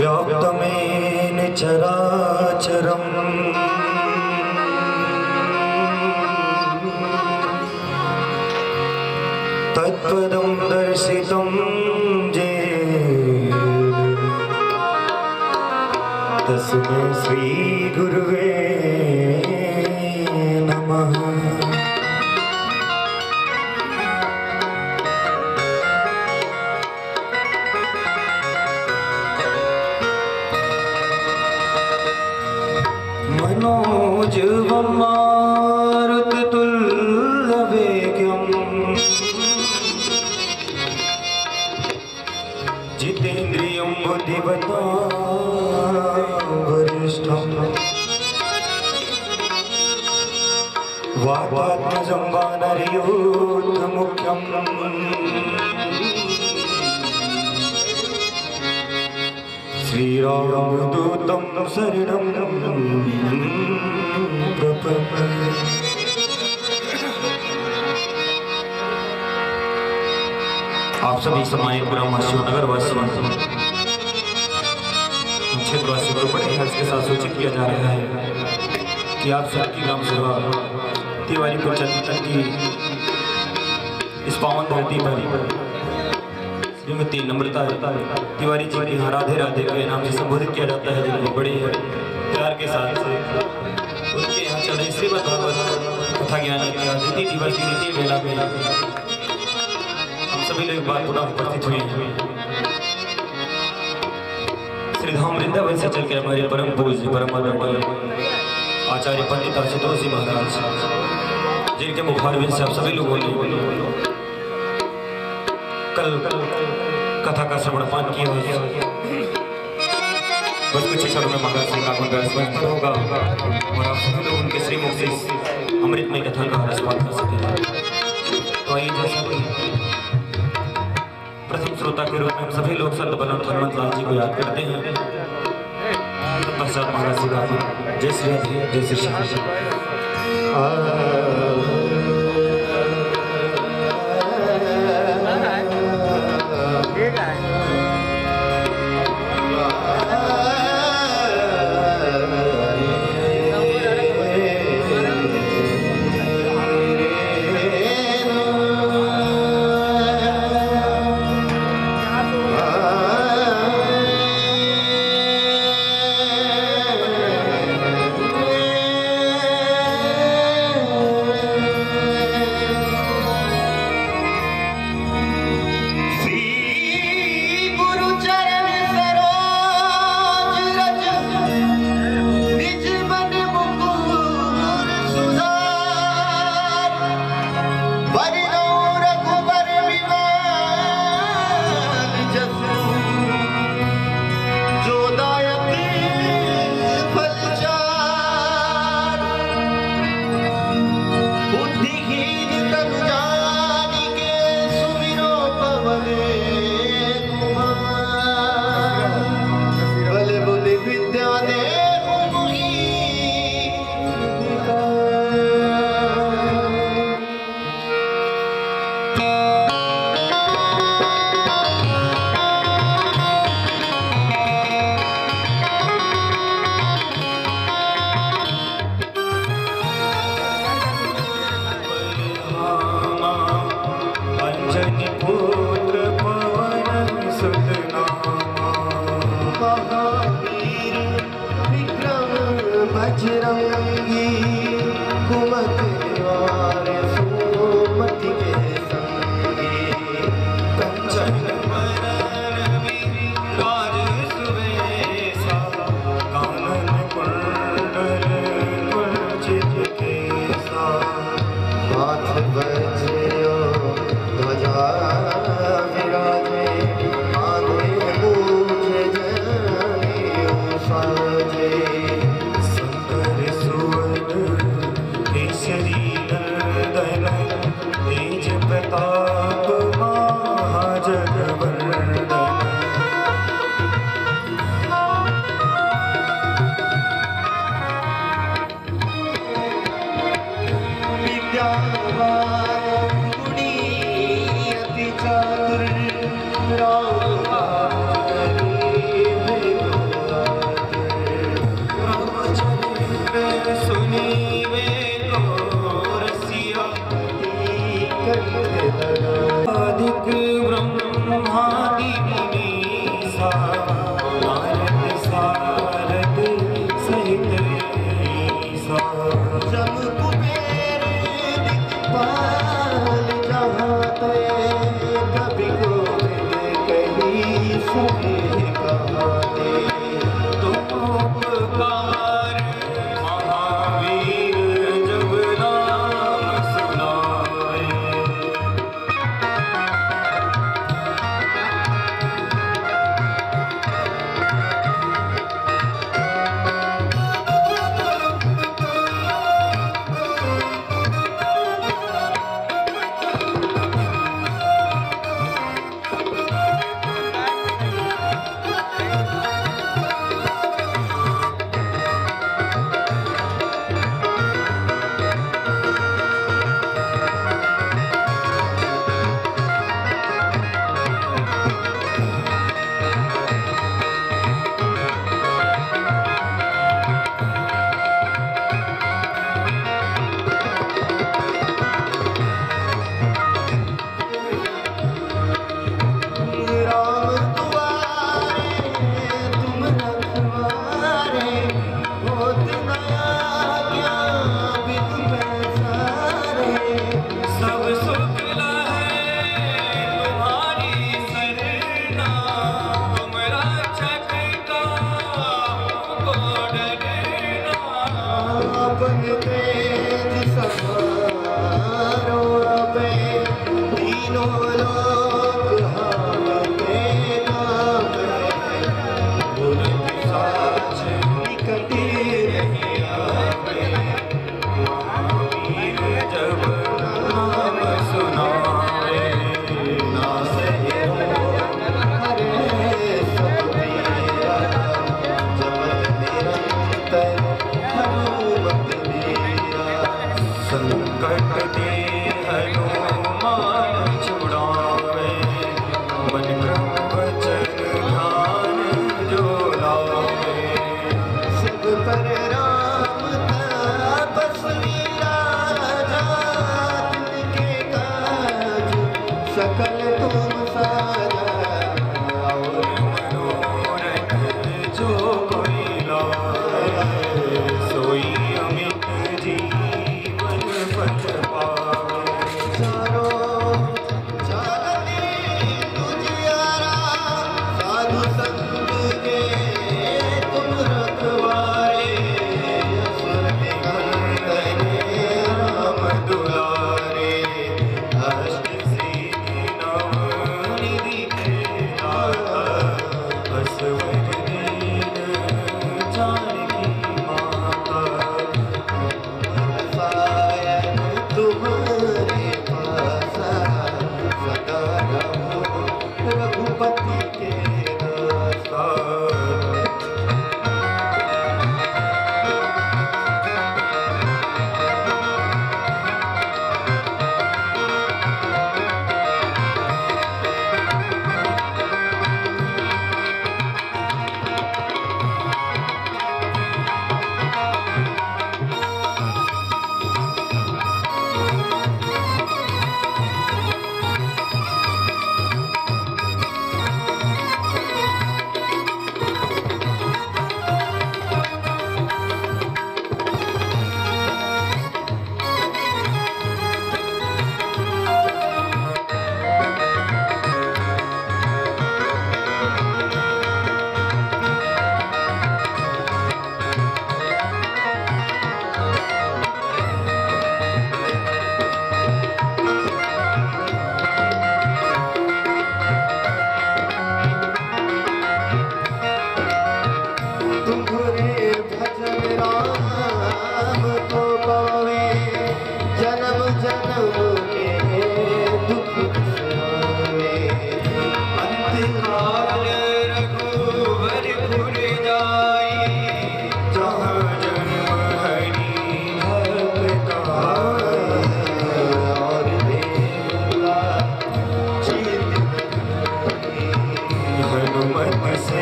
व्याप्तमेन चराचरम् तत्पदं दर्शितं जे तस्मै श्री गुरुवे नमः। मनोजवं मारुततुल्यवेगम् जितेन्द्रियं बुद्धिमतां वरिष्ठम् वातात्मजं वानरयूथमुख्यम् श्रीरामदूतं शरणं प्रपद्ये। आप सभी सम्मानित ग्रामवासियों, नगरवासियों, क्षेत्रवासियों को बड़े हर्ष के साथ सूचित किया जा रहा है कि आप सबकी ग्राम सभा तिवारीपुर चंदन की इस पावन धरती पर श्रीमती नम्रता तिवारी जी की राधे राधे के नाम से संबोधित किया जाता है, जिनको बड़े प्यार के साथ उनके यहाँ चल रही श्रीमद् भागवत कथा ज्ञान की द्वितीय दिवस की द्वितीय मेला में हम सभी लोग बार पुनः उपस्थित हुए हैं। श्रीधाम वृंदावन से चल के हमारे परम पूज्य परम आदरणीय आचार्य पंडित आशुतोष जी महाराज, जिनके मुखारविंद से आप सभी लोगों ने कल कथा का श्रवण पान किया। बस कुछ क्षणों में महाराज सिंह का मंगल स्मरण होगा और आप सभी लोग उनके श्रीमुख से अमृतमय कथा का रसपान कर सकेंगे। तो आइए, जैसा कि प्रथम श्रोता के रूप में हम सभी लोग संत बलवंत हनुमत लाल जी को याद करते हैं। तत्पश्चात महाराज सिंह का जय श्री राधे जय श्री श्याम।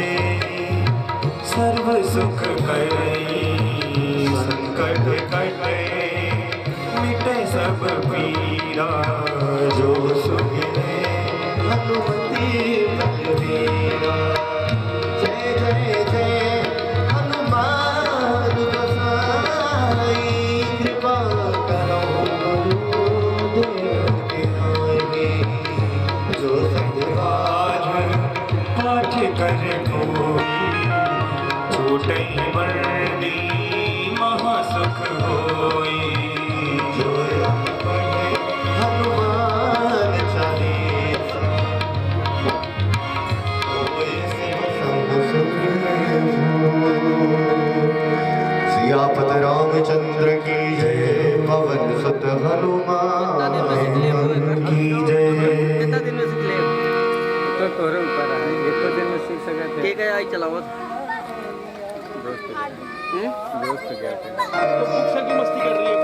से सर्व सुख करे, संकट कटे मिटे सब पीरा, जो सुखे हनुमती बलवीरा। जय जय जय हनुमान गोसाई, कृपा करो गुरुदेव के नाई। जो सतवार पाठ करे कोई, छूटे वर्णी महासुख होई। जो पढ़े हनुमान चालीसा, होए सब सुख सियापत रामचंद्र की जय, पवन सुत हनुमान की जय। कितना दिन में सीख ले? तो तोरे ऊपर है, एक दिन में सीख सकते। ठीक है, आई चलावत। दोस्त क्या है? की मस्ती कर रही है।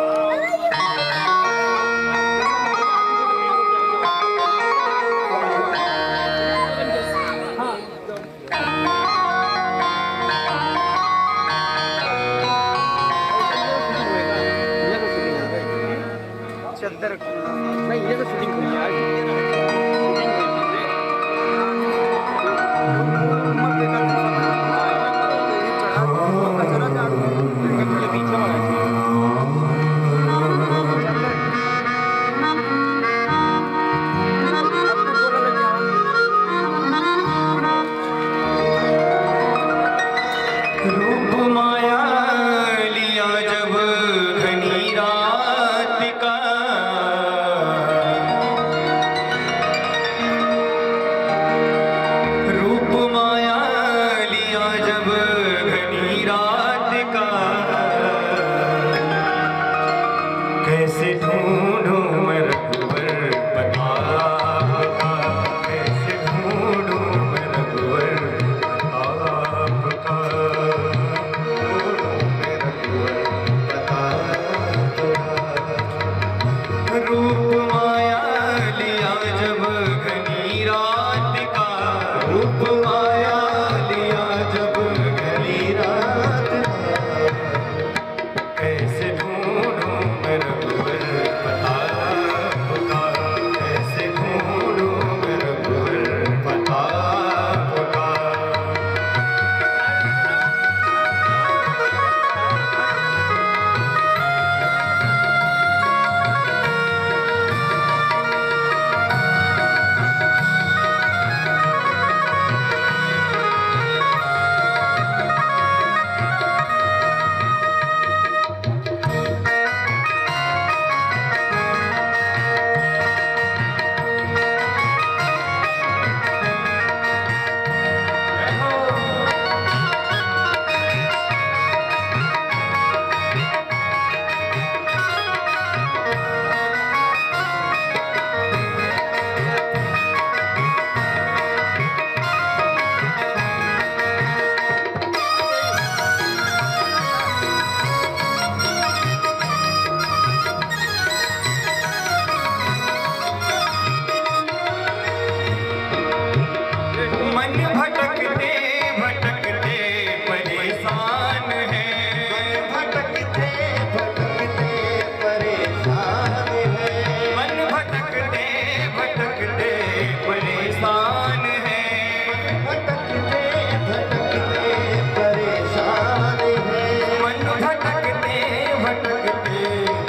चद्दर नहीं, ये तो शूटिंग हुई है आज। कैसे ढूंढूं मैं रघुवर प्रताप का, कैसे ढूंढूं मैं रघुवर प्रताप का, ढूंढूं मैं रघुवर प्रताप का। रूप माया लिया जब घनी रात का, रूप माया लिया जब घनी रात का, कैसे ढूंढूं मैं रघुवर प्रताप का, कैसे ढूंढूं मैं रघुवर प्रताप का। मन भटकते भटकते परेशान है, भटकते भटकते परेशान है, मन भटकते भटकते परेशान है, भटकते भटकते परेशान है, मन भटकते भटकते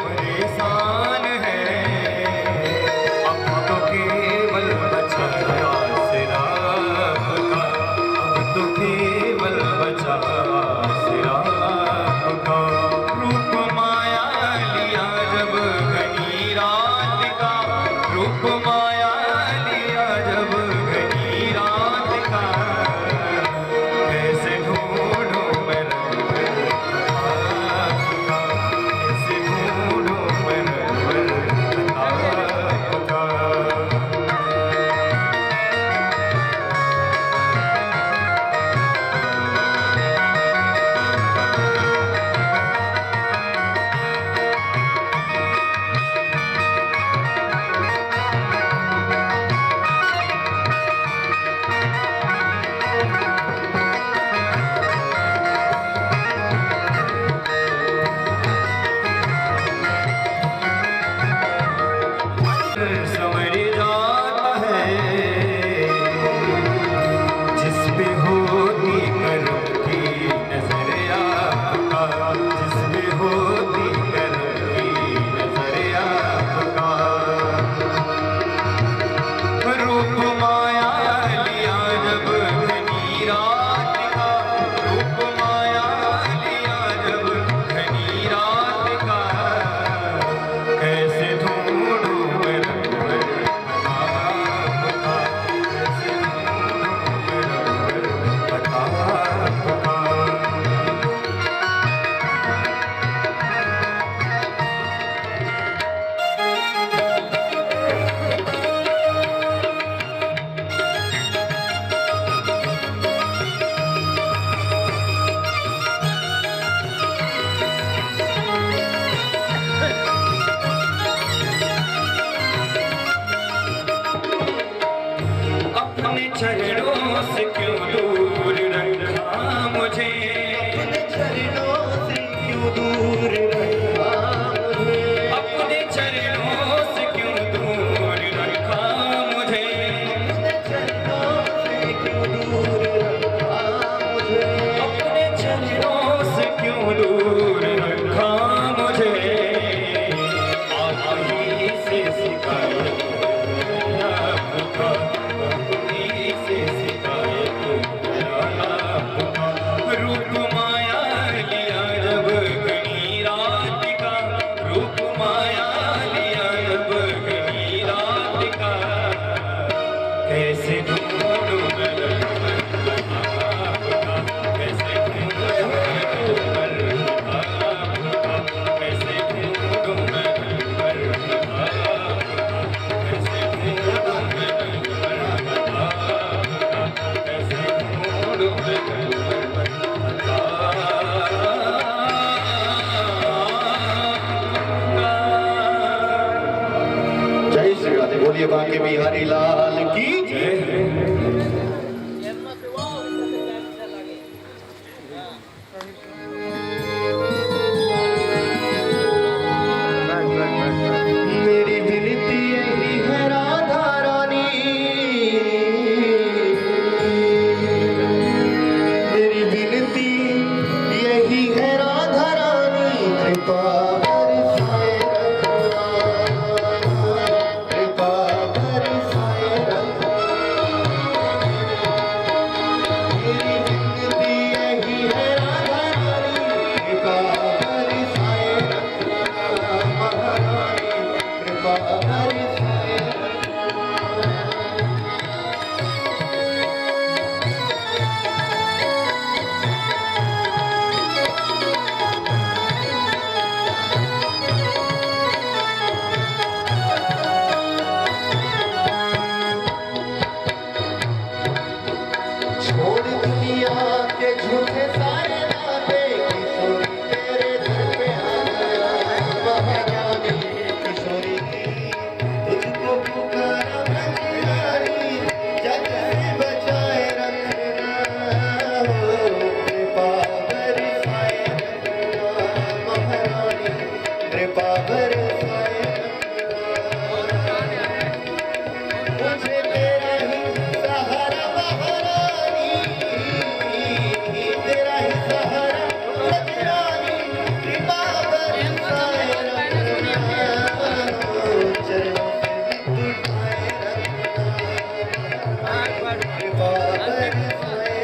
परेशान है। अब तो केवल बचा सिरा, तो केवल बचा सिरा का। रूप माया लिया जब घनी रात का, रूप माया लिया जब घनी रात का, कैसे ढूंढूं मैं रघुवर प्रताप का, कैसे ढूंढूं मैं रघुवर प्रताप का। बांके बिहारी लाल की मेरी विनती यही है राधा रानी, मेरी विनती यही है राधा रानी, कृपा बरसाए रखना, कृपा बरसाए रखना। मेरी विनती यही है राधा रानी, कृपा बरसाए रखना, महारानी कृपा बरसाए छोड़ दुनिया के झूठे सारे नाते, किशोरी तेरे दर पे आ गया, महारानी किशोरी तुझको पुकारा ब्रह्मचारी, जग से बचाए रखना, कृपा बरसाए रखना, महारानी कृपा बरसाए रखना। मुझे तेरा ही सहारा महारानी, तेरा ही सहारा महारानी, कृपा बरसाए रखना, चरणों पे उठाए रखना, कृपा बरसाए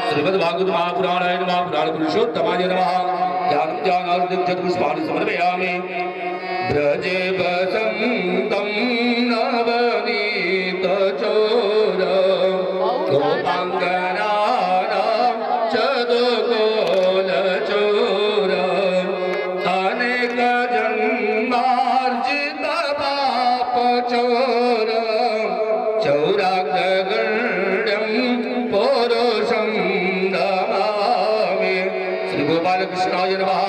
श्रीमद् भागवत महापुराणाय नमः। पुराण पुरुषोत्तमाय नमः। ज्ञानं ज्ञानार्जनं चतुष्पाणि समर्पयामि। ब्रजे वसन्तं नवनीतचोर गोपाङ्गनानां चतुर्कोलचोर अनेकजन्मार्जित पापचोर चौराग्रगण्यं पुरुषं नमामि। श्री गोपाल कृष्णाय नमः।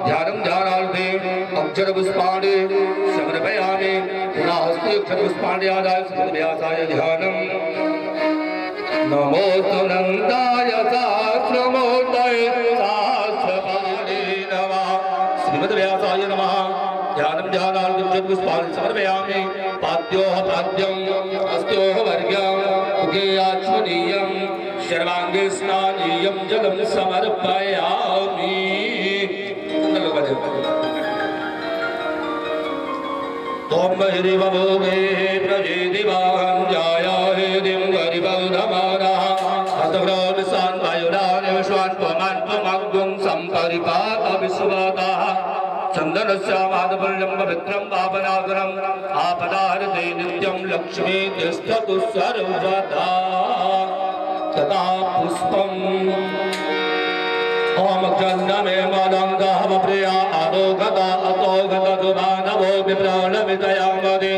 ध्यानं ध्यानार्थे अक्षर पुष्पाणि समर्पयामि। पुनःस्ते अक्षर पुष्पाण्यादाय व्यासाय ध्यानं। नमोस्तु नन्दाय सहस्रमूर्तये सहस्रपाणे नमः। श्रीमद्व्यासाय नमः। ध्यानं ध्यानार्थे अक्षर पुष्पाणि समर्पयामि। पाद्योः पाद्यम् अस्त्योः वर्ग्यम् उगे आचमनीयम् सर्वाङ्गे स्नानीयं जलं समर्पयामि। त्वं बहिरिवभोगे प्रजेदिवाहं जायाहे दिं गरिबौधमानः हस्तग्रौविशान् वायुरान् विश्वान् त्वमान् त्वमग्गुं सम्परिपात विश्वतः चन्दनस्यामादपर्यं पवित्रं पापनागरम् आपदाहरते नित्यं लक्ष्मी तिष्ठतु सर्वदा। तथा पुष्पम् ओम चन्दमे मदङ्गः प्रिया अधोगता अतोगतदुमानवो विप्राणमितयामदे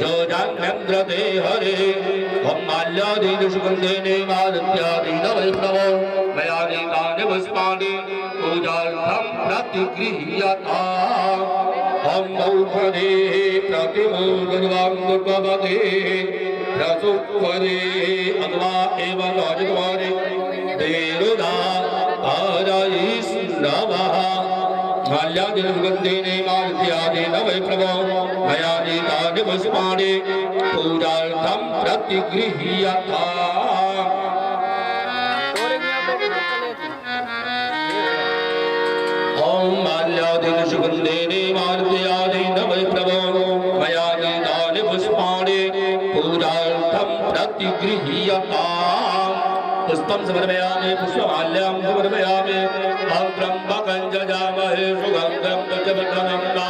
जोजान्यन्द्रते हरे। ओम माल्यादीनसुगन्धेन मालत्यादीन वैष्णवो मया नीतानि पुष्पाणि पूजार्थं प्रतिगृह्यता। ओम औषधे प्रतिमूर्धन्वां दुर्गवते रसुक्वरे अथवा एवं राजकुमारे देरुदा नमः। माल्यादिगन्धेन मालत्यादीन वैष्णवो मया नीतानि पुष्पाणि पूजार्थं प्रतिगृह्यता। ओम माल्यादिगन्धेन मालत्यादीन वैष्णवो मया नीतानि पुष्पाणि पूजार्थं प्रतिगृह्यता। पुष्पं समर्पयामि पुष्पमाल्यं समर्पयामि अहं त्र्यम्बकं जजामहे सुगन्धं पुष्पवर्धनं वा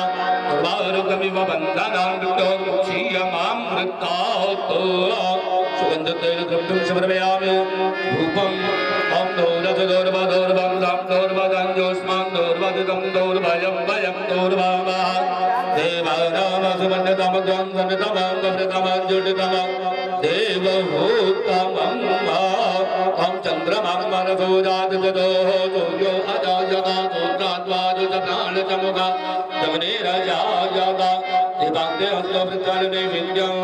सर्वारोग्यमिव बन्धनां विष्णोर्मुक्षीयमामृतात् सुगन्धतैलद्रव्यं समर्पयामि धूपं ॐ दौरसदौर्वदौर्वं दां दौर्वदञ्जोष्मां दौर्वदितं दौर्वयं वयं दौर्वामा देवानामसुमन्यतमग्रं सन्नितमं गभृतमं जुटितमं देवभूतमं ॐ चन्द्रमं मनसो जातजतो सूर्यो अजायता सूत्राद्वादशप्राणचमुखा जगनेरजायता दिवान्ते हस्तवृत्तानैवेद्यं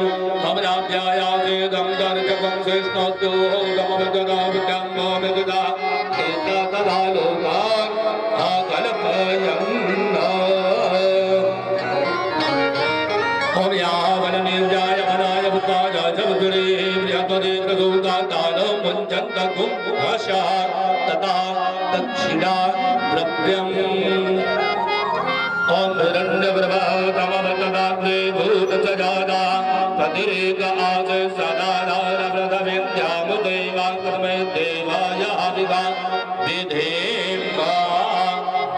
ममनाभ्यायासेदं दर्शकं शेष्णोत्यो गमवदना विद्यां मोमिदुदा एतदा लोकान् आकल्पयन्ना ओम यावननिर्जाय अनाय भूताय जगदुरे प्रियत्वदे प्रदूतानो मुञ्चन्त कुम्भशा तथा दक्षिणा द्रव्यम् ओम हिरण्यप्रभातमवतदाग्ने भूतसजाता प्रतिरेक आसे सदा नारप्रथविद्यामुदैवाङ्कर्मे देवाय आदिका विधेम्बा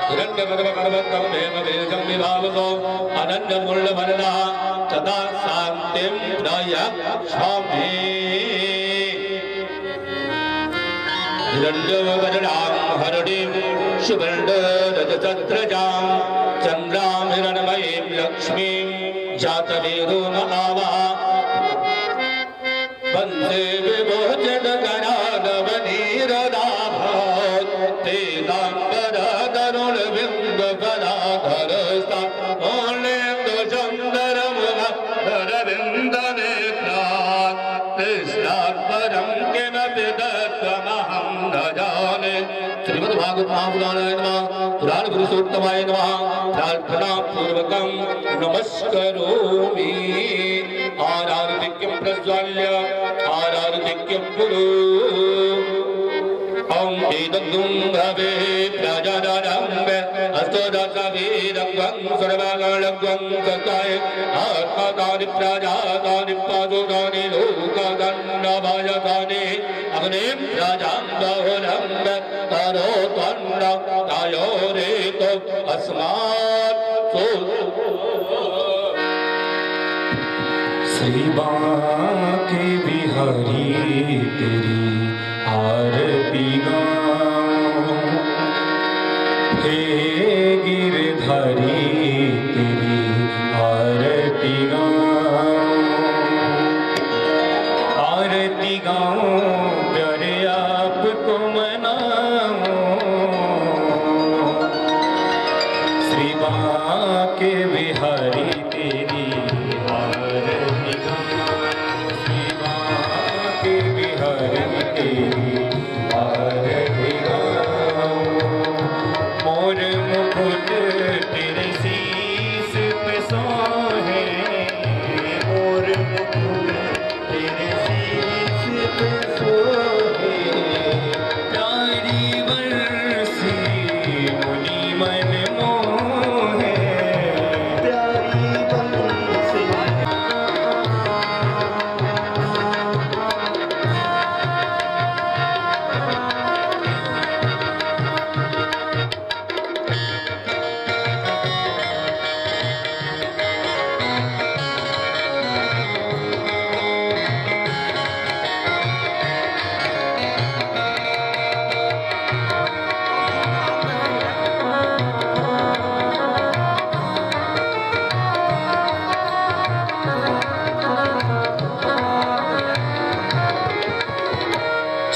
हिरण्यगर्भगर्भकं देववेदं विभावतो अनन्यमूल्यवनः तदा शान्तिं प्रयच्छामि हिरण्यवर्णां हरिणीं सुवर्णरजतत्रजां चन्द्रां हिरण्मयीं लक्ष्मीं जातवेदोम आवाह वन्दे विभोजनगणानवनीरदाभात् तेदाम्बरतरुणबिम्बकलाधरस्ता मूल्येन्दुसुन्दरमुखरविन्दनेत्रात् कृष्णात् परं किमपि तत्त्वमहं न जाने श्रीमद्भागवत महापुराणाय नमः पुराण पुरुषोत्तमाय नमः प्रार्थनापूर्वकं नमस्करोमि आराधिक्यं प्रज्वाल्य आराधिक्यं कुरु ॐ एतद्दुं भवे प्रजननं अष्टदशवीरं सर्वगणं सताय आत्मतानि प्रजातानि पादुकानि लोकदण्डभयतानि अग्निं प्रजां बहुलं करोत्वन्न तयोरेतो अस्मात् श्री बांके बिहारी तेरी आरती गाऊं, हे गिरधारी तेरी आरती गाऊं, आरती गाऊं प्यारे आपको मनाऊं। श्री बांके बिहारी तेरी आरती गाऊं, श्री बांके बिहारी तेरी आरती गाऊं। मोर मुकुट तेरे शीश पे सोहे, मोर मुकुट तेरे शीश पे सोहे, प्यारी बरसी मुनि मन मोहे, प्यारी बरसी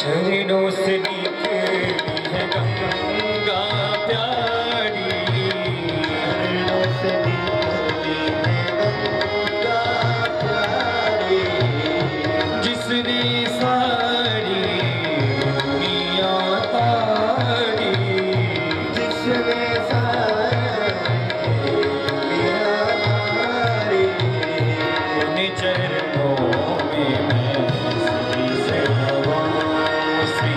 चरणों से निकली है गंगा प्यारी, चरणों से निकली है गंगा प्यारी, जिसने सारी दुनिया तारी, जिसने सारी दुनिया तारी, उन चरणों में मैं श्री से श्री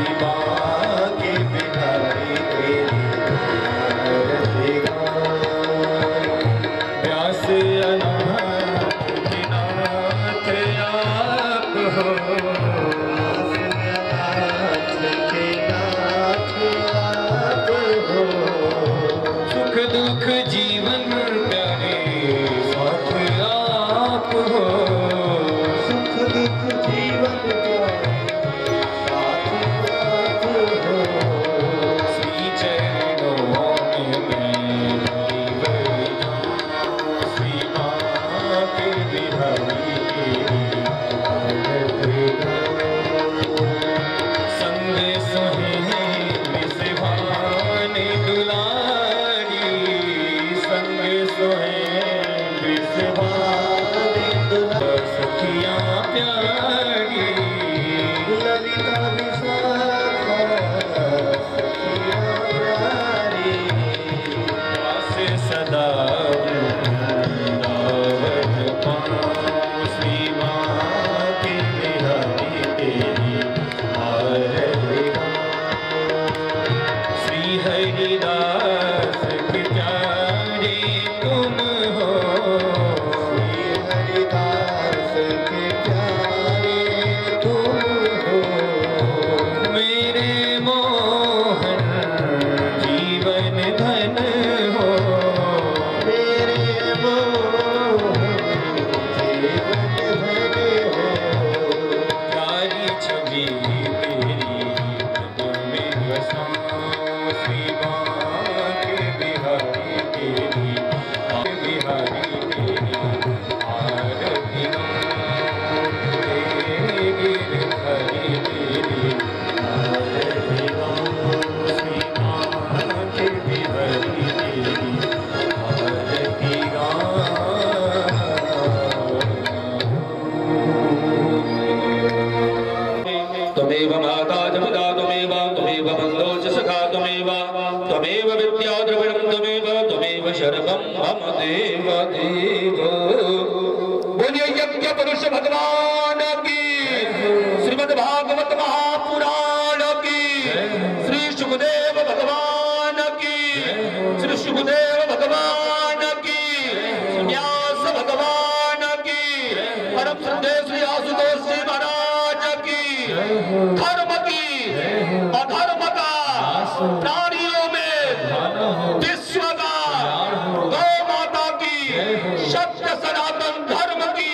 त्वमेव माता च पिता त्वमेव त्वमेव बन्धो च सखा त्वमेव त्वमेव विद्या द्रविणं त्वमेव शरणं मम देव देव। बोलिए यज्ञ पुरुष भगवान की, श्रीमद् भागवत महापुराण की, श्री सुखदेव भगवान की, श्री सुखदेव भगवान की, व्यास भगवान की, परम श्रद्धेय श्री आशुतोष जी महाराज की, धर्म की अधर्म का प्राणियों में विश्व का, गौ माता की, सत्य सनातन धर्म की,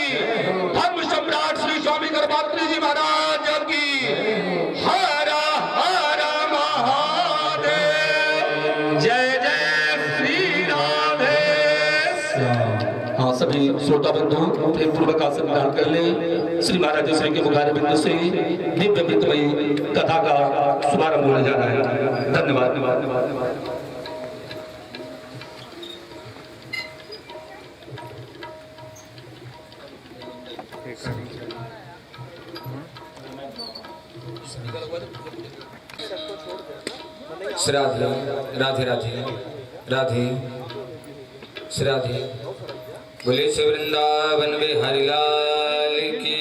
धर्म सम्राट श्री स्वामी गर्भात्री जी महाराज की, हर हर महादेव, जय जय श्री राधे। हाँ, सभी श्रोता बंधु प्रेम पूर्वक आसन ग्रहण कर ले। श्री महाराज श्री के मुखारविंद से दिव्य मृतमयी कथा का शुभारंभ होने जा रहा है। धन्यवाद। राधे राधे राधे राधे राधे। बोले से वृंदावन बिहारी लाल की।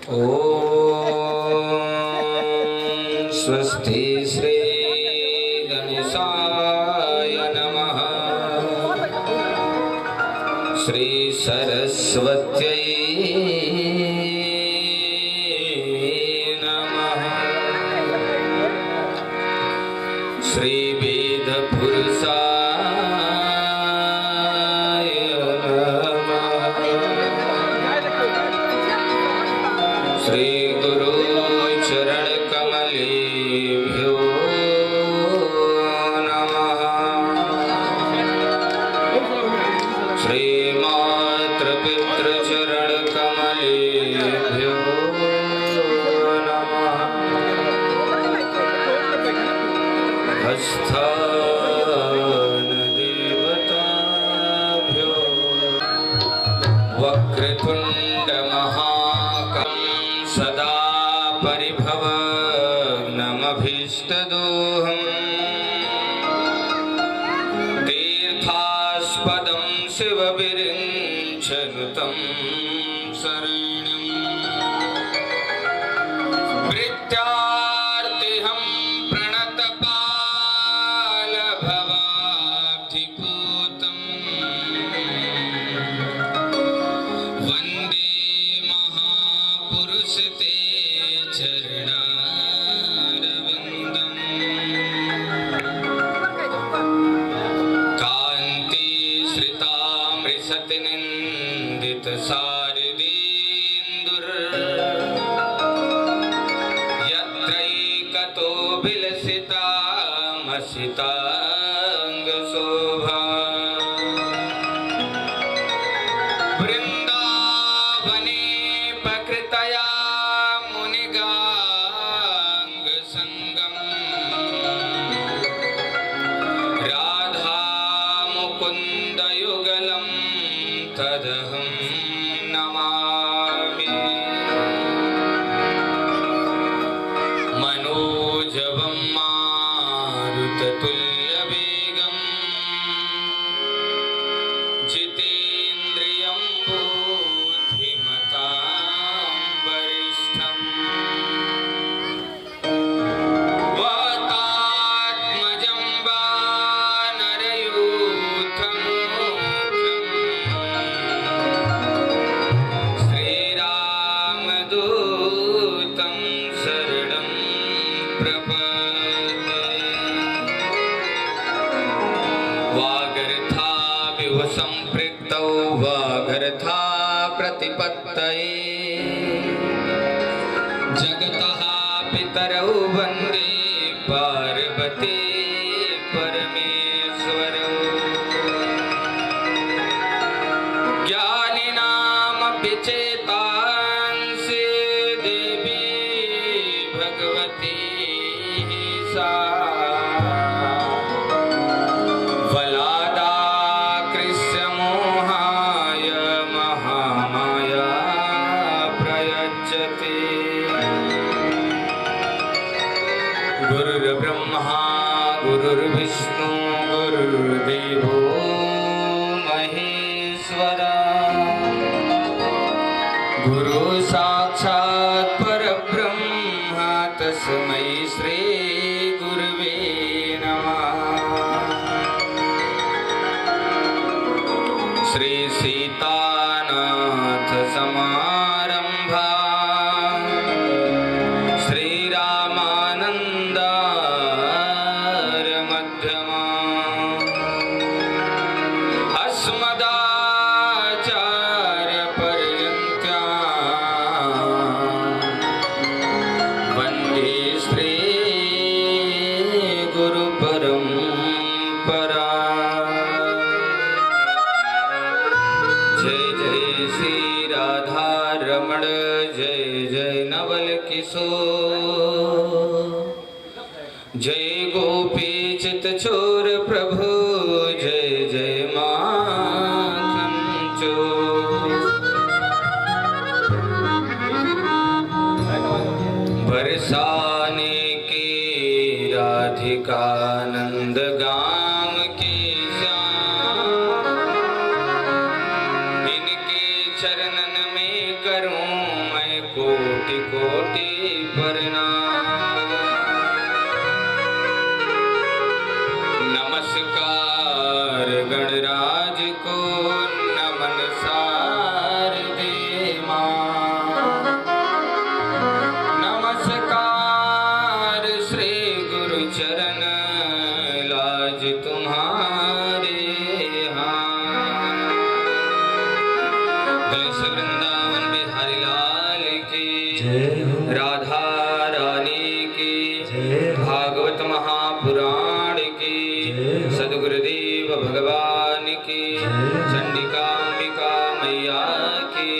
ओम स्वस्ति श्री गणेशाय नमः। श्री सरस्वत्यै नमः। श्री वेद पुरुषाय नमः। श्री गुरु चरण कमलेभ्यो नमः। श्री मातृ पितृ चरण कमलेभ्यो नमः। स्थान देवताभ्यो वक्रतुंड महाकाय सदा परिभवग्नमभीष्टदोहम् तीर्थास्पदं शिवविरिञ्चनुतं शरणम् प्रीत्यार्तिहं प्रणतपालभवाब्धिपूतं वन्दे महापुरुषते चरणारविन्दम् कान्तिश्रितामृषतिनिन्दितसारदीन्दुर् यत्रैकतो विलसितामसिताङ्गशोभा वृन्दावने प्रकृतया मुनिगाङ्गसङ्गम् राधा मुकुन्दयुगलं तदहं नमामि। मनोजवं मारुततुल्यवेगं जिते संपृक्तौ वागर्था प्रतिपत्तये जगतः पितरौ वन्दे पार्वती परमेश्वरौ ज्ञानिनामपि चेतांसि देवी भगवती सा वलादाकृष्यमोहाय महामाया प्रयच्छति गुरुर्ब्रह्मा गुरुर्विष्णु गुरुर्देवो महेश्वरा गुरु साक्षात् परब्रह्म तस्मै श्री गुरुवे नमः। श्री सीतानाथ समारंभा श्री रामानंदार मध्यमा अस्मदाचार्य पर्यन्त्या वन्दे श्री गुरु परंपरा। जय जय श्री राधा रमण जय जय नवल किशोर जय गोपी चित चोर प्रभु जय जय माखन चोर। बरसाने की राधिका नंद गाम की श्याम इनके चरणन में करूं मैं कोटि कोटि प्रणाम। नमस्कार गणराज को नमन शारदे मां। नमस्कार श्री गुरु चरण लाज तुम्हारे हाथ। तुलसी वृंदावन बिहारी लाल की राधा रानी की भागवत महापुराण की सदगुरुदेव भगवान की चंडिकांबिका मैया की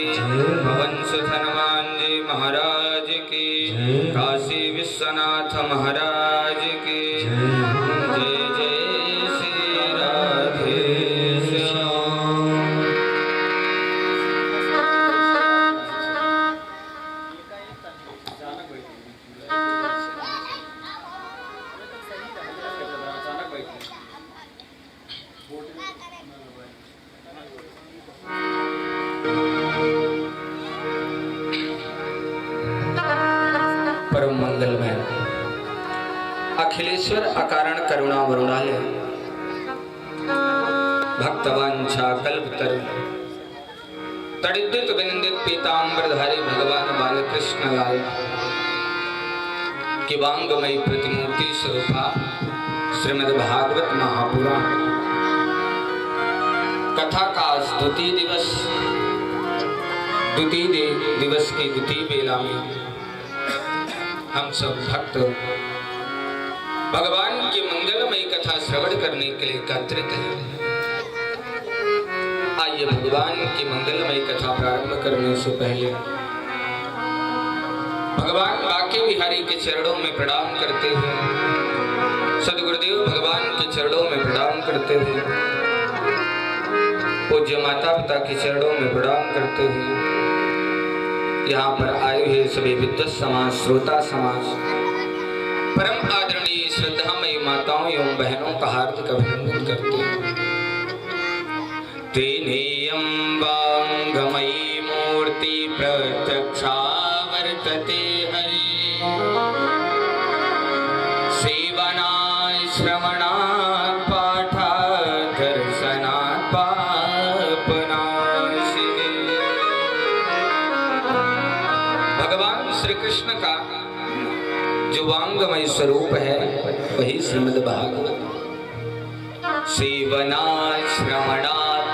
पवन सुत हनुमान जी महाराज की काशी विश्वनाथ महाराज की जय जय श्री राधे श्याम। परम मंगलमय अखिलेश्वर अकारण करुणा वरुणालय भक्तवांछा कल्पतरु तड़िद्युत विनिंदित पीतांबरधारी भगवान बालकृष्ण लाल की वांगमयी प्रतिमूर्ति स्वरूपा श्रीमद् भागवत महापुराण कथा का द्वितीय दिवस की द्वितीय बेला में हम सब भक्त भगवान की मंगलमयी कथा श्रवण करने के लिए एकत्रित हैं। आइए भगवान की मंगलमयी कथा प्रारंभ करने से पहले भगवान बाके बिहारी के चरणों में प्रणाम करते हुए सदगुरुदेव भगवान के चरणों में प्रणाम करते हुए पूज्य माता पिता के चरणों में प्रणाम करते हुए यहाँ पर आए हुए सभी विद्वत समाज श्रोता समाज परम आदरणीय श्रद्धामयी माताओं एवं बहनों का हार्दिक अभिनंदन करते हैं। तेनेयं वांगमयी मूर्ति प्रत्यक्षा वर्तते हरि सेवनाय श्रवणात् पाठात् दर्शनात् पापनाशिने। भगवान श्री कृष्ण का जो वांगमय स्वरूप है वही श्रीमद् भागवत। सेवनात् श्रवणात्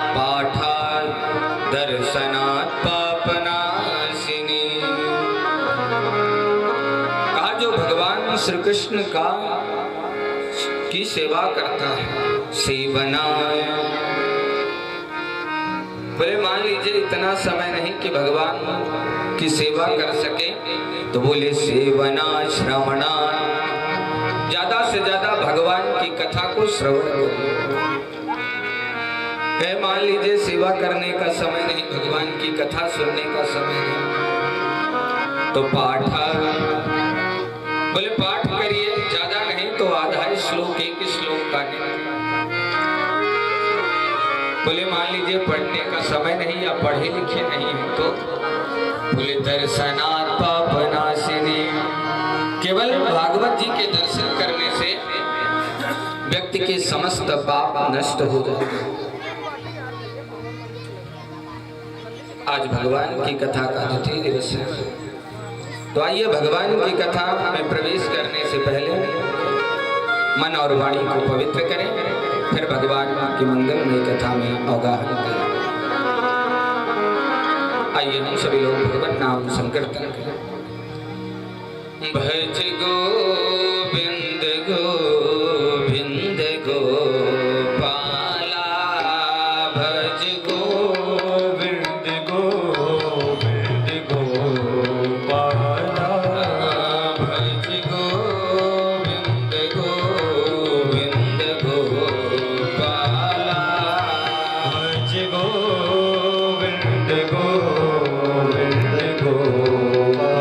श्री कृष्ण का की सेवा करता है। सेवनाय, बोले मान लीजिए इतना समय नहीं कि भगवान की सेवा कर सके, तो बोले सेवना श्रवणा, ज्यादा से ज्यादा भगवान की कथा को श्रवण करो। मान लीजिए सेवा करने का समय नहीं, भगवान की कथा सुनने का समय नहीं, तो पाठ, बोले पाठ करिए, ज्यादा नहीं तो आधा श्लोक, एक श्लोक का नहीं। बोले मान लीजिए पढ़ने का समय नहीं या पढ़े लिखे नहीं है, तो बोले दर्शनात् पापनाशिनी, केवल भागवत जी के दर्शन करने से व्यक्ति के समस्त पाप नष्ट हो जाते। आज भगवान की कथा का द्वितीय दिवस है, तो आइए भगवान की कथा में प्रवेश करने से पहले मन और वाणी को पवित्र करें, फिर भगवान की मंगलमय कथा में अवगाहन करें। आइए हम सभी लोग भगवत नाम संकीर्तन करें। भज गोविंद गोविंद गोपाला, भज गोविंद गोविंद गोपाला, भज गोविंद गोविंद गोपाला, भज गोविंद गोविंद गोपाला।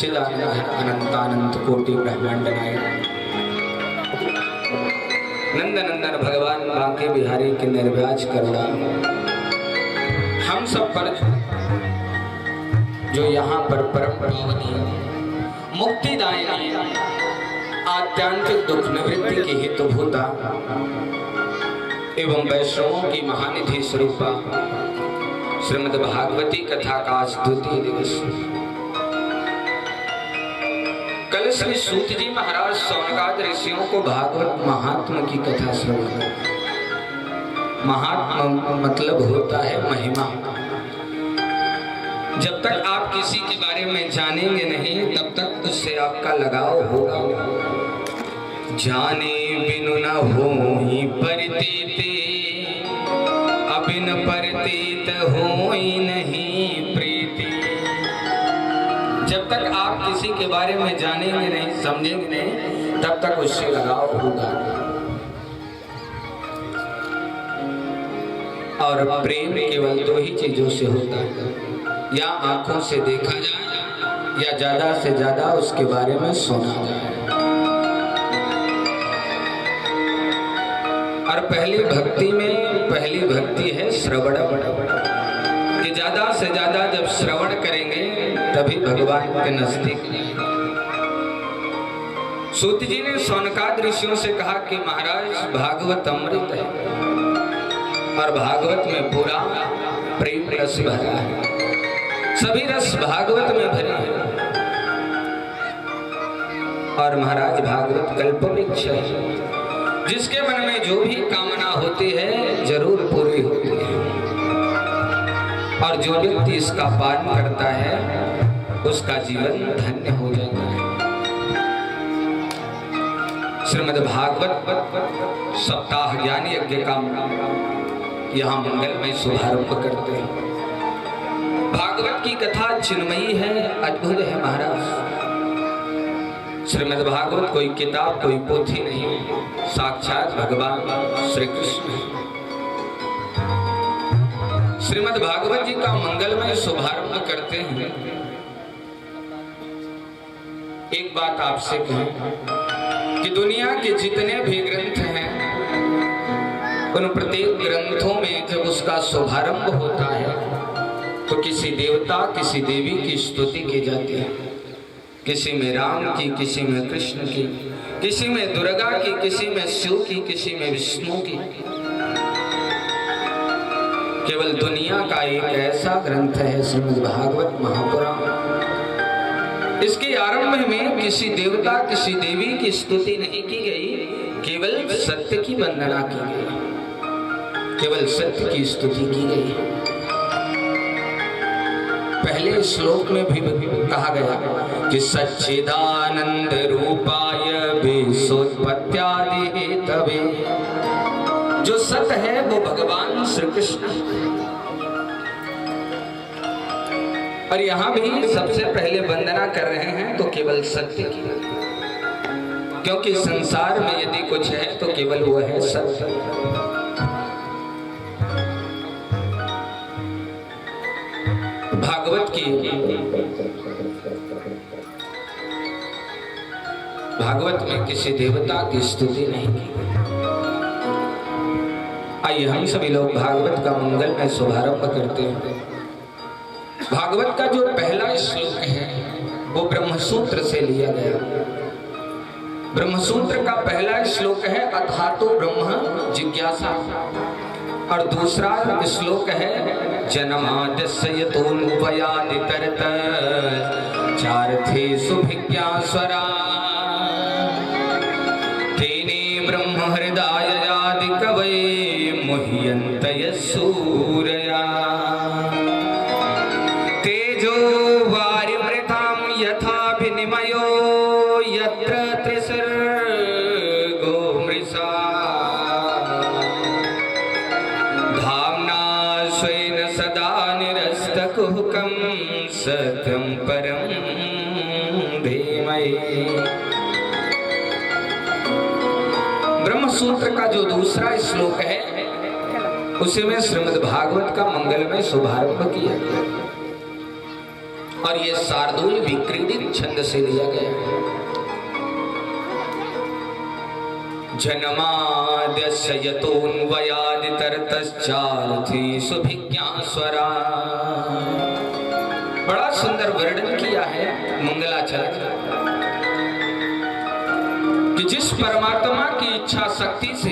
सच्चिदानंद अनंतानंत कोटि ब्रह्मांड नायक नंदनंदन भगवान बांके बिहारी के निर्व्याज करुणा हम सब पर जो यहाँ पर परम पावनी मुक्तिदायिनी आत्यांतिक दुख निवृत्ति की हेतुभूता एवं वैष्णवों की महानिधि स्वरूपा श्रीमद् भागवती कथा का आज द्वितीय दिवस। कल श्री सूत जी महाराज सौनकाद ऋषियों को भागवत महात्म की कथा श्रवण। महात्मा मतलब होता है महिमा। जब तक आप किसी के बारे में जानेंगे नहीं तब तक उससे आपका लगाव होगा। जाने बिनु न होई परतीत, अबिन परतीत होई नहीं प्रीति। जब तक आप किसी के बारे में जानेंगे नहीं समझेंगे नहीं तब तक उससे लगाव होगा। और प्रेम केवल दो ही चीजों से होता है, या आंखों से देखा जाए या ज्यादा से ज्यादा उसके बारे में सुना जाए। और पहली भक्ति में पहली भक्ति है श्रवण, कि ज्यादा से ज्यादा जब श्रवण करेंगे तभी भगवान के नजदीक जाएंगे। सूत जी ने सौनकाद ऋषियों से कहा कि महाराज भागवत अमृत है और भागवत में पूरा प्रेम रस भरा है, सभी रस भागवत में भरे हैं। और महाराज भागवत कल्पवृक्ष है, जिसके मन में जो भी कामना होती है जरूर पूरी होती है। और जो व्यक्ति इसका पालन करता है उसका जीवन धन्य हो जाता है। श्रीमद् भागवत सप्ताह ज्ञान यज्ञ का यहाँ मंगलमय शुभारंभ करते हैं। भागवत की कथा चिन्मयी है, अद्भुत है महाराज। श्रीमद् भागवत कोई किताब कोई पोथी नहीं, साक्षात भगवान श्री कृष्ण। श्रीमद् भागवत जी का मंगलमय शुभारंभ करते हैं। एक बात आपसे कहूं कि दुनिया के जितने भी ग्रंथ हैं उन प्रत्येक ग्रंथों में जब उसका शुभारंभ होता है तो किसी देवता किसी देवी की स्तुति की जाती है। किसी में राम की, किसी में कृष्ण की, किसी में दुर्गा की, किसी में शिव की, किसी में विष्णु की। केवल दुनिया का एक ऐसा ग्रंथ है श्रीमद् भागवत महापुराण। इसके आरंभ में किसी देवता किसी देवी की स्तुति नहीं की गई, केवल सत्य की वंदना की गई, केवल सत्य की स्तुति की गई। पहले श्लोक में भी कहा गया कि सच्चिदानंद रूपाय विश्वोत्पत्त्यादि तवे। जो सत्य है वो भगवान श्री कृष्ण। और यहाँ भी सबसे पहले वंदना कर रहे हैं तो केवल सत्य की, क्योंकि संसार में यदि कुछ है तो केवल वो है सत्य। भागवत में किसी देवता की स्तुति नहीं की। आइए हम सभी लोग भागवत का मंगल में शुभारंभ करते हैं। भागवत का जो पहला श्लोक है वो ब्रह्मसूत्र से लिया गया। ब्रह्मसूत्र का पहला श्लोक है अथातो ब्रह्म जिज्ञासा, और दूसरा श्लोक है जन्माद्यस्य यतोऽन्वयादि तरत चार्थेषु भिज्ञास्वरा तेने ब्रह्म हृदयादि कवये मुह्यन्त यस्सूरया तेजो वारिमृतां यथा विनिमयो यत्र त्रिसर्गो मृषा कुहकं सत्यं परं धीमहि। ब्रह्मसूत्र का जो दूसरा श्लोक है उसी में श्रीमद् भागवत का मंगलमय शुभारंभ किया गया। और ये शार्दूल भी क्रीडित छंद से लिया गया है। जन्माद्यस्य यतोऽन्वयादितरतश्चार्थी सुभिज्ञा स्वरा। बड़ा सुंदर वर्णन किया है मंगलाचरण कि जिस परमात्मा की इच्छा शक्ति से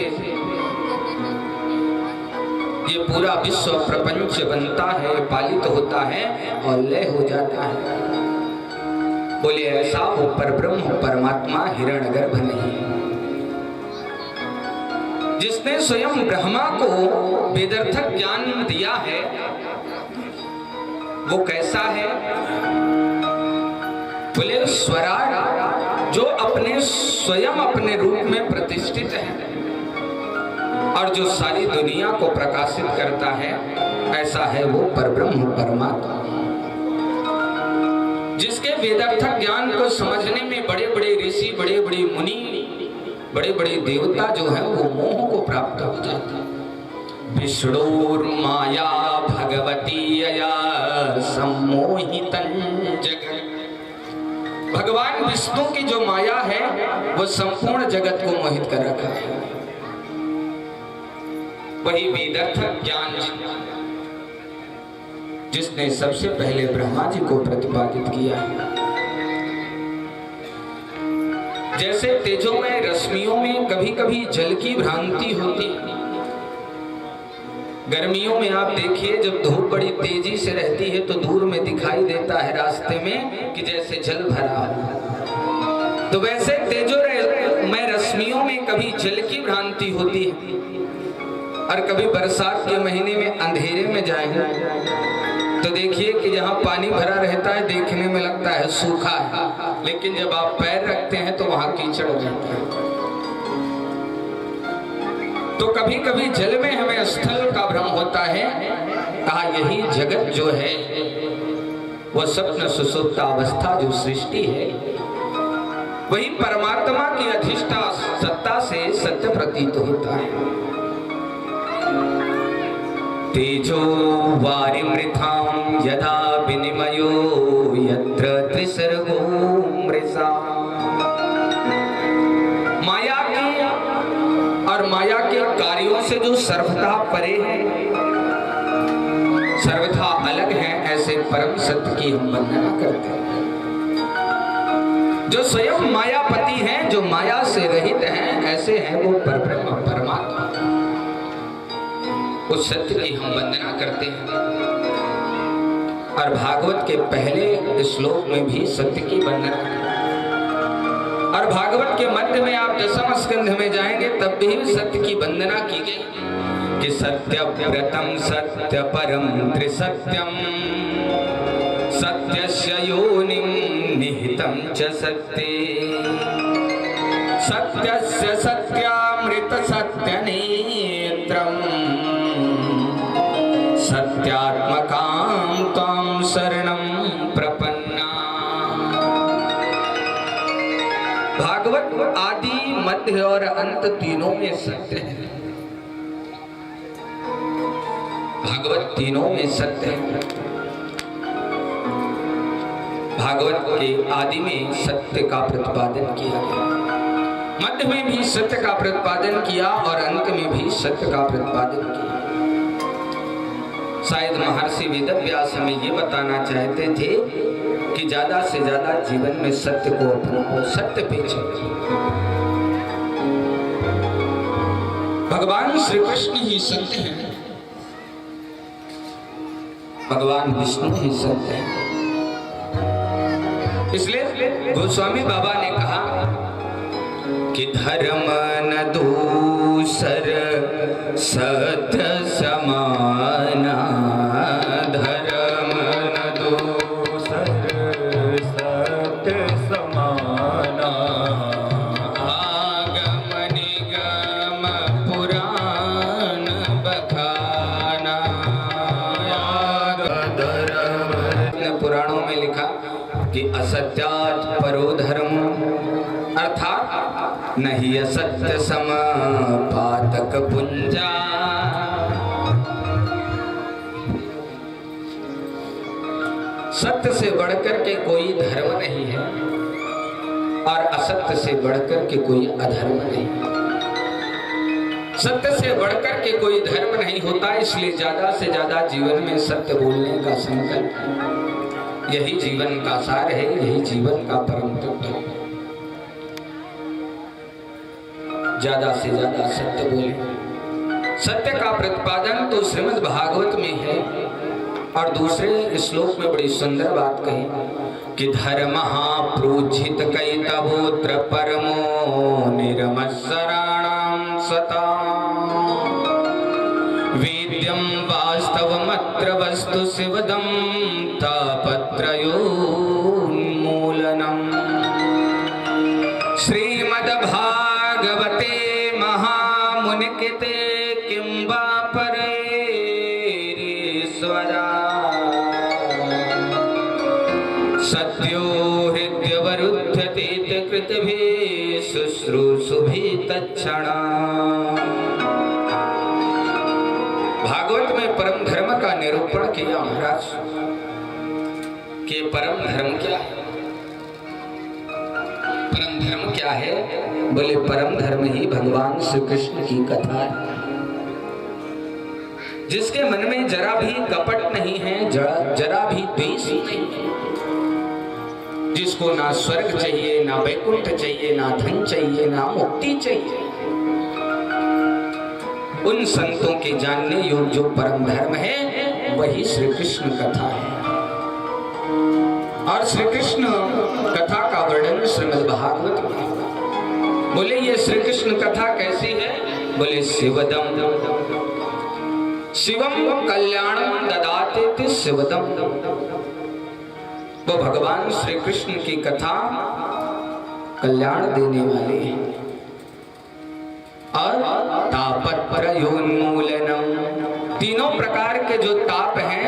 ये पूरा विश्व प्रपंच बनता है, पालित होता है और लय हो जाता है। बोले ऐसा वो परब्रह्म परमात्मा हिरण्यगर्भ नहीं, जिसने स्वयं ब्रह्मा को वेदर्थक ज्ञान दिया है। वो कैसा है? बोले स्वराट, जो अपने स्वयं अपने रूप में प्रतिष्ठित है और जो सारी दुनिया को प्रकाशित करता है, ऐसा है वो परब्रह्म परमात्मा, जिसके वेदार्थक ज्ञान को समझने में बड़े बड़े ऋषि, बड़े बड़े मुनि, बड़े बड़े देवता जो है वो मोह को प्राप्त हो जाते हैं। विष्णुर माया भगवती अया सम्मोहितं जगत्। भगवान विष्णु की जो माया है वो संपूर्ण जगत को मोहित कर रखा है। वही वेदार्थक ज्ञान जिसने सबसे पहले ब्रह्मा जी को प्रतिपादित किया है। जैसे तेजोमय रश्मियों में कभी कभी जल की भ्रांति होती है। गर्मियों में आप देखिए, जब धूप बड़ी तेजी से रहती है तो दूर में दिखाई देता है रास्ते में कि जैसे जल भरा हो। तो वैसे तेजोमय रश्मियों में कभी जल की भ्रांति होती है। और कभी बरसात के महीने में अंधेरे में जाएंगे तो देखिए कि जहाँ पानी भरा रहता है देखने में लगता है सूखा है, लेकिन जब आप पैर रखते हैं तो वहां कीचड़ हो जाता है। तो कभी कभी जल में हमें स्थल का भ्रम होता है। कहा यही जगत जो है वो स्वप्न सुसुप्त अवस्था जो सृष्टि है, वही परमात्मा की अधिष्ठा सत्ता से सत्य प्रतीत होता है। तेजो वारिमृथां यदा विनिमयो यत्र त्रिसर्गो मृषा। माया की और माया के कार्यों से जो सर्वथा परे है, सर्वथा अलग है, ऐसे परम सत्य की हम वंदना करते हैं। जो स्वयं मायापति हैं, जो माया से रहित हैं, ऐसे हैं वो परब्रह्म परमात्मा। उस सत्य की हम वंदना करते हैं। और भागवत के पहले श्लोक में भी सत्य की वंदना है। और भागवत के मध्य में आप दशम स्कंध में जाएंगे तब भी सत्य की वंदना की गई कि सत्यव्रतम सत्य परम त्रिसत्यम सत्यस्य योनिं निहितं च सत्ये सत्यस्य सत्यामृत सत्यनेत्रम् सत्यात्मकां त्वां शरणं प्रपन्ना। भागवत आदि मध्य और अंत तीनों में सत्य है। भागवत तीनों में सत्य है। भागवत के आदि में सत्य का प्रतिपादन किया गया, मध्य में भी सत्य का प्रतिपादन किया और अंत में भी सत्य का प्रतिपादन किया। शायद महर्षि वेदव्यास हमें ये बताना चाहते थे कि ज्यादा से ज्यादा जीवन में सत्य को अपनाओ, सत्य पे चलो। भगवान श्री कृष्ण ही सत्य है, भगवान विष्णु ही सत्य है। इसलिए गोस्वामी बाबा ने कहा कि धर्म न दूसर सत्य समाना, धर्म न दूसर सत्य समाना। आगम निगम पुराण बखाना। पुराणों में लिखा कि असत्यात् परो धर्म, अर्थात नहीं असत्य सम पातक पुंजा। सत्य से बढ़कर के कोई धर्म नहीं है और असत्य से बढ़कर के कोई अधर्म नहीं है। सत्य से बढ़कर के कोई धर्म नहीं होता, इसलिए ज्यादा से ज्यादा जीवन में सत्य बोलने का संकल्प, यही जीवन का सार है, यही जीवन का परम तत्व है। ज्यादा से ज्यादा सत्य बोले। सत्य का प्रतिपादन तो श्रीमद् भागवत में है और दूसरे श्लोक में बड़ी सुंदर बात कही कि धर्मः प्रोज्झित कैतवोऽत्र परमो निर्मत्सराणां सता वेद्यं वास्तवमत्र वस्तु शिवदं तापत्रयोन्मूलनम्। श्रीमद्भागवते महामुनिकृते किं वा परेरीश्वरा सत्यो हृद्यवरुध्यते कृतभिः शुश्रूषुभिः तत्क्षणा। भागवत में परम धर्म का निरूपण किया महाराज कि परम धर्म क्या है। परम धर्म क्या है? बोले परम धर्म ही भगवान श्री कृष्ण की कथा है, जिसके मन में जरा भी कपट नहीं है, जरा भी द्वेष नहीं है, जिसको ना स्वर्ग चाहिए, ना वैकुंठ चाहिए, ना धन चाहिए, ना मुक्ति चाहिए, उन संतों के जानने योग्य जो परम धर्म है वही श्री कृष्ण कथा है। और श्री कृष्ण कथा का वर्णन श्रीमद् भागवत में। बोले ये श्री कृष्ण कथा कैसी है? बोले शिवदम शिवम कल्याणम ददाते शिवदम। वो भगवान श्री कृष्ण की कथा कल्याण देने वाली है। और तापत्रयोन्मूलनम, तीनों प्रकार के जो ताप हैं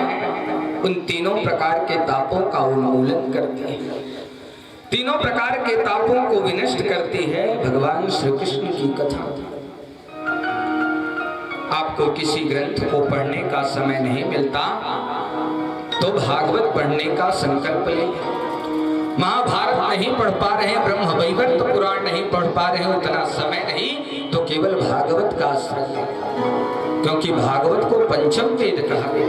उन तीनों प्रकार के तापों का उन्मूलन करती है, तीनों प्रकार के तापों को विनष्ट करती है भगवान श्री कृष्ण की कथा। आपको किसी ग्रंथ को पढ़ने का समय नहीं मिलता तो भागवत पढ़ने का संकल्प लें। महाभारत नहीं पढ़ पा रहे, ब्रह्म वैवर्त पुराण नहीं पढ़ पा रहे, उतना समय नहीं, तो केवल भागवत का आश्रय लें, क्योंकि भागवत को पंचम वेद कहा गया।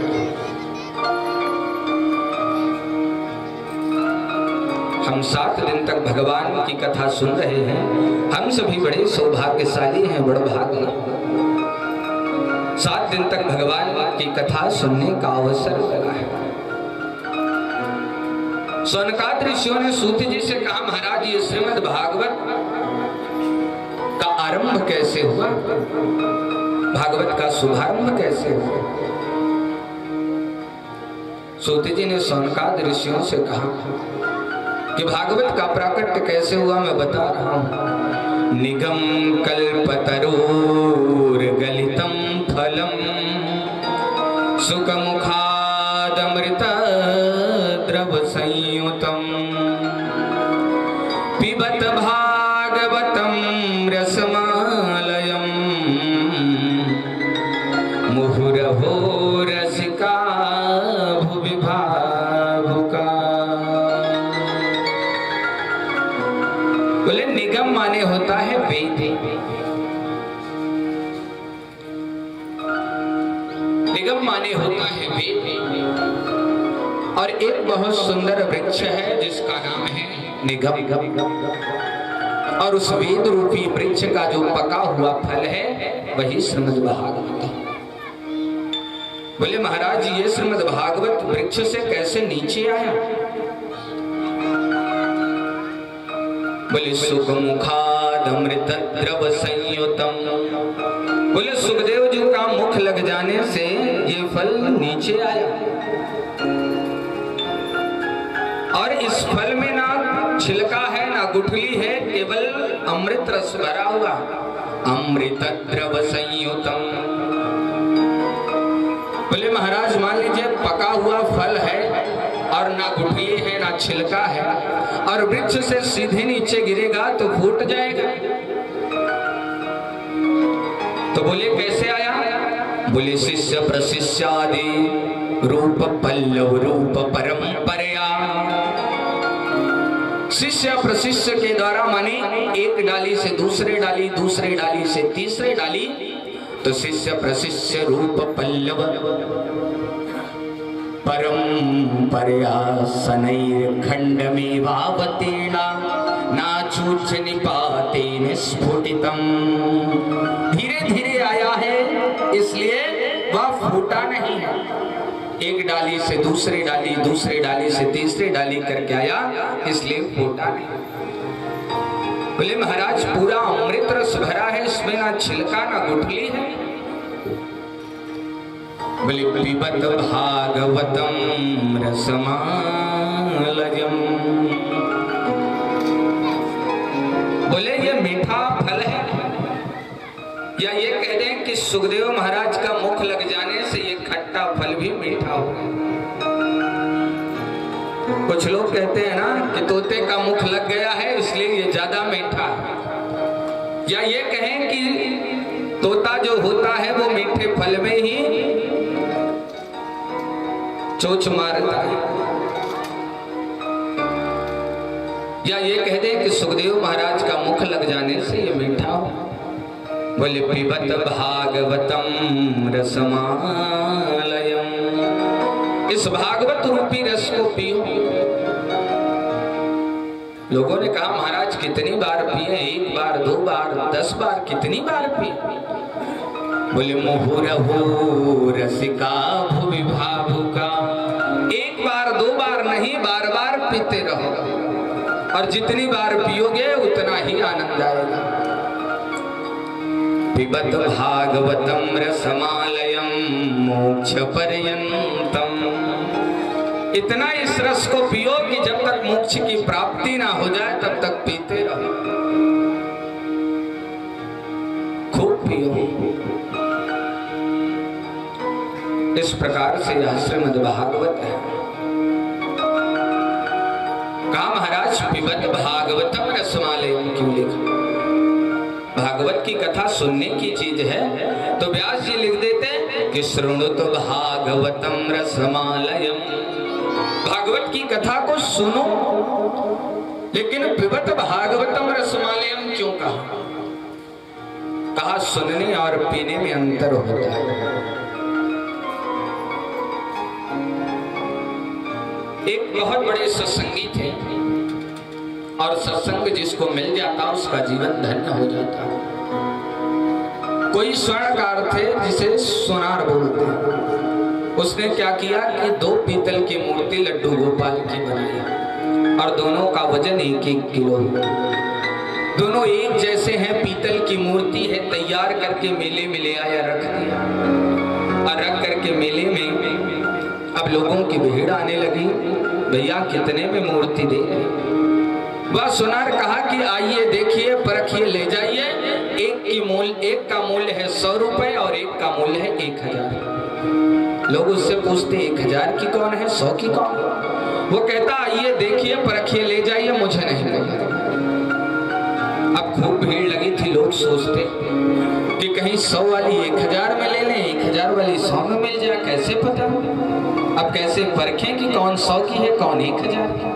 हम 7 दिन तक भगवान की कथा सुन रहे हैं। हम सभी बड़े सौभाग्यशाली हैं, बड़ा भाग्य। 7 दिन तक भगवान की कथा सुनने का अवसर मिला है। सौनकादि ऋषियों ने सूत जी से कहा, महाराज ये श्रीमद् भागवत का आरंभ कैसे हुआ, भागवत का शुभारंभ कैसे हुआ? सूत जी ने सौनकादि ऋषियों से कहा कि भागवत का प्राकट्य कैसे हुआ, मैं बता रहा हूं। निगम कल्पतरोर गलितम फलम सुखमुखादमृत द्रव संयुतम पिबत भागवतम रसमालयम मुहुरहो रसिका भुवि भावुका। बोले निगम माने होता है वेद, निगम माने होता है वेद। और एक बहुत सुंदर वृक्ष है जिसका नाम है निगम, और उस वेद रूपी वृक्ष का जो पका हुआ फल है वही श्रीमद् भागवत। बोले महाराज ये श्रीमद् भागवत वृक्ष से कैसे नीचे आया? बोले सुखमुखादमृत द्रव संयुतम। बोले सुखदेव जी का मुख लग जाने से ये फल नीचे आया, और इस फल में ना छिलका है ना गुठली है, केवल अमृत रस भरा हुआ, अमृत द्रव संयुतम। बोले महाराज मान लीजिए पका हुआ फल है और ना गुठली है ना छिलका है, और वृक्ष से सीधे नीचे गिरेगा तो फूट जाएगा। तो बोले कैसे आया? बोले शिष्य प्रशिष्यादि रूप पल्लव रूप परंपरया शिष्य प्रशिष्य के द्वारा माने एक डाली से दूसरे डाली, दूसरे डाली से तीसरे डाली, तो शिष्य प्रशिष्य रूप पल्लव परंपरया शनैर्खण्डमेवावतीर्णा नाचूच निपातेन स्फुटितम्। धीरे धीरे आया है इसलिए वह फूटा नहीं है। एक डाली से दूसरी डाली, दूसरी डाली से तीसरी डाली करके आया इसलिए फूटा नहीं। बोले महाराज पूरा अमृत रस भरा है, इसमें ना छिलका ना गुठली है। बोले पिबत भागवतम रसमालयम। बोले ये मीठा फल है, या ये कह दें कि सुखदेव महाराज का मुख लग जाने से ये खट्टा फल भी मीठा हो गया। कुछ लोग कहते हैं ना कि तोते का मुख लग गया है इसलिए ये ज्यादा मीठा है, या ये कहें कि तोता जो होता है वो मीठे फल में ही चोच मारता है, या ये कह दें कि सुखदेव महाराज का मुख लग जाने से ये मीठा हो। बोले पिबत भागवतम रसमालयम। इस भागवत रूपी रस को पियो। लोगों ने कहा महाराज कितनी बार पिए? एक बार, दो बार, 10 बार, कितनी बार पिए? बोले मुहुरहु रसिका भुवि भावुका। एक बार, दो बार नहीं, बार बार पीते रहो, और जितनी बार पियोगे उतना ही आनंद आएगा। पिबत भागवतम रसमालयम मोक्ष पर्यंतम। इतना इस रस को पियो कि जब तक मोक्ष की प्राप्ति ना हो जाए तब तक पीते रहो, खूब पियो। इस प्रकार से यह श्रीमद् भागवत है। कहा महाराज पिबत भागवतम रसमालयम क्यों लिखा? भागवत की कथा सुनने की चीज है, तो व्यास जी लिख देते कि शृणुत भागवतम रसमालयम। भागवत की कथा को सुनो, लेकिन पिबत भागवतम रसमालयम क्यों कहा? कहा सुनने और पीने में अंतर होता है। एक बहुत बड़े सत्संगी थे, और सत्संग जिसको मिल जाता उसका जीवन धन्य हो जाता। कोई स्वर्णकार थे जिसे सोनार बोलते। उसने क्या किया कि 2 पीतल की मूर्ति लड्डू गोपाल की बनाई, और दोनों का वजन 1-1 किलो। दोनों एक जैसे हैं, पीतल की मूर्ति है, तैयार करके मेले में ले आया, रख दिया, और रख करके मेले में अब लोगों की भीड़ आने लगी। भैया कितने में मूर्ति दे रहे? वह सुनार कहा कि आइए देखिए, परखिए, ले जाइए। एक का मूल्य है 100 रुपए और एक का मूल्य है 1000। लोग उससे पूछते 1000 की कौन है, 100 की कौन? वो कहता आइए देखिए, परखिए, ले जाइए, मुझे नहीं पता। अब खूब भीड़ लगी थी। लोग सोचते कि कहीं 100 वाली 1000 में ले लें, 1000 वाली 100 में मिल जाए, कैसे पता? अब कैसे परखें कि कौन 100 की है, कौन 1000 की?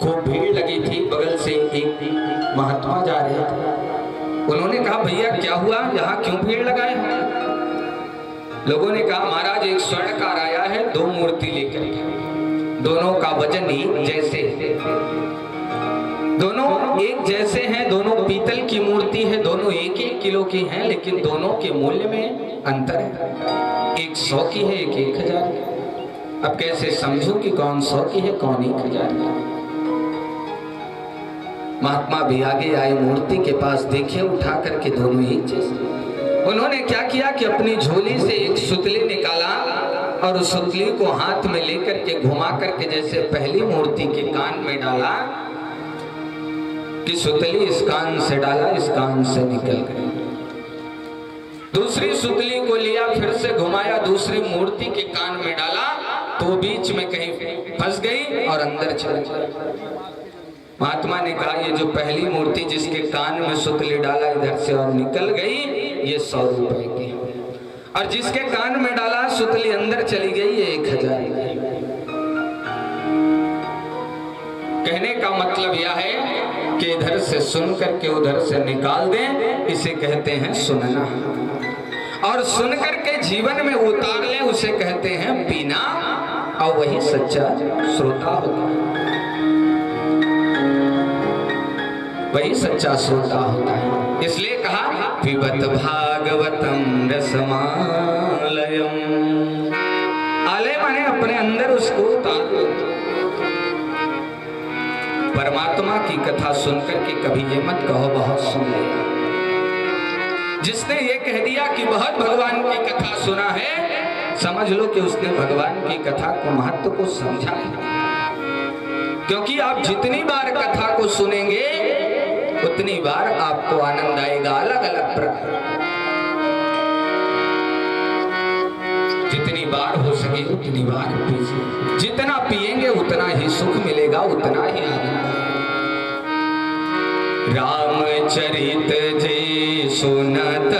खूब भीड़ लगी थी। बगल से एक महात्मा जा रहे थे। उन्होंने कहा भैया क्या हुआ, यहाँ क्यों भीड़ लगाए? लोगों ने कहा महाराज एक स्वर्णकार आया है 2 मूर्ति लेकर, दोनों का वजन एक जैसे है, दोनों एक जैसे हैं, दोनों पीतल की मूर्ति है, दोनों 1-1 किलो की हैं, लेकिन दोनों के मूल्य में अंतर है। एक 100 की है, एक 1000 की। अब कैसे समझूं कि कौन 100 की है, कौन 1000 की? महात्मा भी आगे आए, मूर्ति के पास देखे, उठा करके दोनों एक जैसे। उन्होंने क्या किया कि अपनी झोली से एक सुतली निकाला, और उस सुतली को हाथ में लेकर के घुमा करके जैसे पहली मूर्ति के कान में डाला कि सुतली इस कान से डाला, इस कान से निकल गई। दूसरी सुतली को लिया, फिर से घुमाया, दूसरी मूर्ति के कान में डाला, तो बीच में कहीं फंस गई और अंदर चली गई। महात्मा ने कहा ये जो पहली मूर्ति जिसके कान में सुतली डाला इधर से और निकल गई, ये 100 रुपए की, और जिसके कान में डाला सुतली अंदर चली गई, ये 1000 की। कहने का मतलब यह है कि इधर से सुन करके उधर से निकाल दें, इसे कहते हैं सुनना। और सुन करके जीवन में उतार लें, उसे कहते हैं पीना। और वही सच्चा श्रोता होता है, वही सच्चा श्रोता होता है। इसलिए कहा पिबत भागवतम रसमालयम। आलय माने अपने अंदर उसको उतार लो। परमात्मा की कथा सुनकर के कभी ये मत कहो बहुत सुन लिया। जिसने ये कह दिया कि बहुत भगवान की कथा सुना है, समझ लो कि उसने भगवान की कथा को महत्व को समझा है। क्योंकि आप जितनी बार कथा को सुनेंगे उतनी बार आपको आनंद आएगा, अलग अलग प्रकार। जितनी बार हो सके उतनी बार पीजिए। जितना पिएंगे उतना ही सुख मिलेगा, उतना ही आनंद आएगा। रामचरित जी सुनत